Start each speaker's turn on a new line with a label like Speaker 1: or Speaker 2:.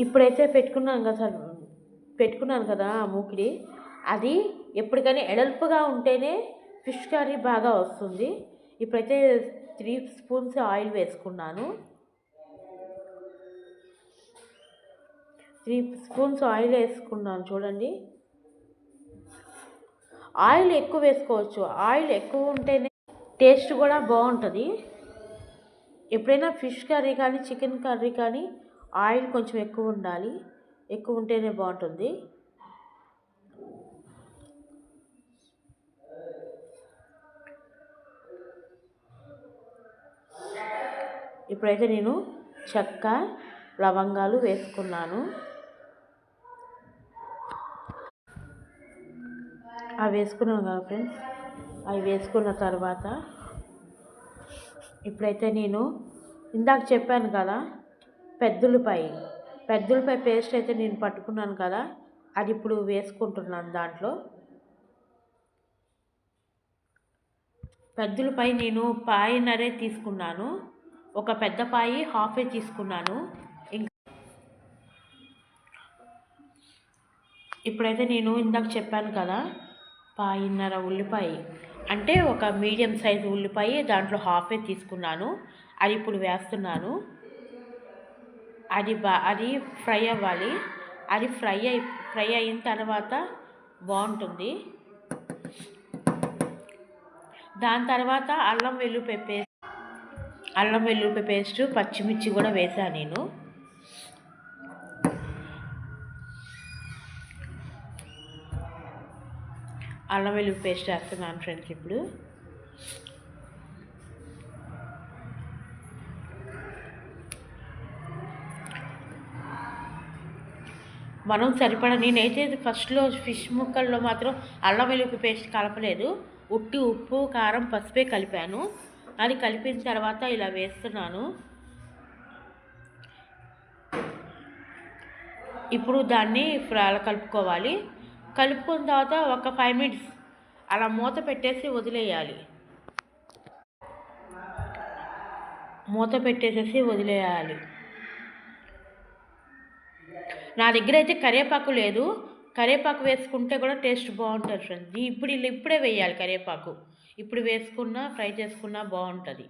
Speaker 1: ఇప్పుడైతే పెట్టుకున్నాను కదా ఆ మూకిడి, అది ఎప్పటికైనా ఎడల్పుగా ఉంటేనే ఫిష్ కర్రీ బాగా వస్తుంది. ఇప్పుడైతే 3 స్పూన్స్ ఆయిల్ వేసుకున్నాను. 3 స్పూన్స్ ఆయిల్ వేసుకున్నాను చూడండి. ఆయిల్ ఎక్కువ వేసుకోవచ్చు, ఆయిల్ ఎక్కువ ఉంటేనే టేస్ట్ కూడా బాగుంటుంది. ఎప్పుడైనా ఫిష్ కర్రీ కానీ చికెన్ కర్రీ కానీ ఆయిల్ కొంచెం ఎక్కువ ఉండాలి, ఎక్కువ ఉంటేనే బాగుంటుంది. ఇప్పుడైతే నేను చెక్క లవంగాలు వేసుకున్నాను. అవి వేసుకున్నాను కదా ఫ్రెండ్స్, అవి వేసుకున్న తర్వాత ఇప్పుడైతే నేను ఇందాక చెప్పాను కదా పెద్దుల్లిపాయ పేస్ట్ అయితే నేను పట్టుకున్నాను కదా, అది ఇప్పుడు వేసుకుంటున్నాను. దాంట్లో పెద్దుల్లిపాయ నేను పాయిన్నరే తీసుకున్నాను, ఒక పెద్ద పాయి హాఫే తీసుకున్నాను. ఇంకా ఇప్పుడైతే నేను ఇందాక చెప్పాను కదా పాయిన్నర ఉల్లిపాయ అంటే ఒక మీడియం సైజు ఉల్లిపాయ, దాంట్లో హాఫే తీసుకున్నాను. అది ఇప్పుడు వేస్తున్నాను. అది ఫ్రై అవ్వాలి. అది ఫ్రై అయిన తర్వాత బాగుంటుంది. దాని తర్వాత అల్లం వెల్లుల్లి పేస్ట్ పచ్చిమిర్చి కూడా వేసాను నేను. అల్లం వెల్లుల్లి పేస్ట్ వేస్తున్నాను ఫ్రెండ్స్. ఇప్పుడు మనం సరిపడా, నేనైతే ఫస్ట్లో ఫిష్ ముక్కల్లో మాత్రం అల్లం వెల్లుల్లి పేస్ట్ కలపలేదు, ఉట్టి ఉప్పు కారం పసుపే కలిపాను. అది కలిపిన తర్వాత ఇలా వేస్తున్నాను. ఇప్పుడు దాన్ని అలా కలుపుకోవాలి. కలుపుకున్న తర్వాత ఒక 5 minutes అలా మూత పెట్టేసి వదిలేయాలి. నా దగ్గర అయితే కరివేపాకు లేదు, కరివేపాకు వేసుకుంటే కూడా టేస్ట్ బాగుంటుంది ఫ్రెండ్స్. ఇప్పుడే వేయాలి కరివేపాకు, ఇప్పుడు వేసుకున్నా ఫ్రై చేసుకున్నా బాగుంటుంది.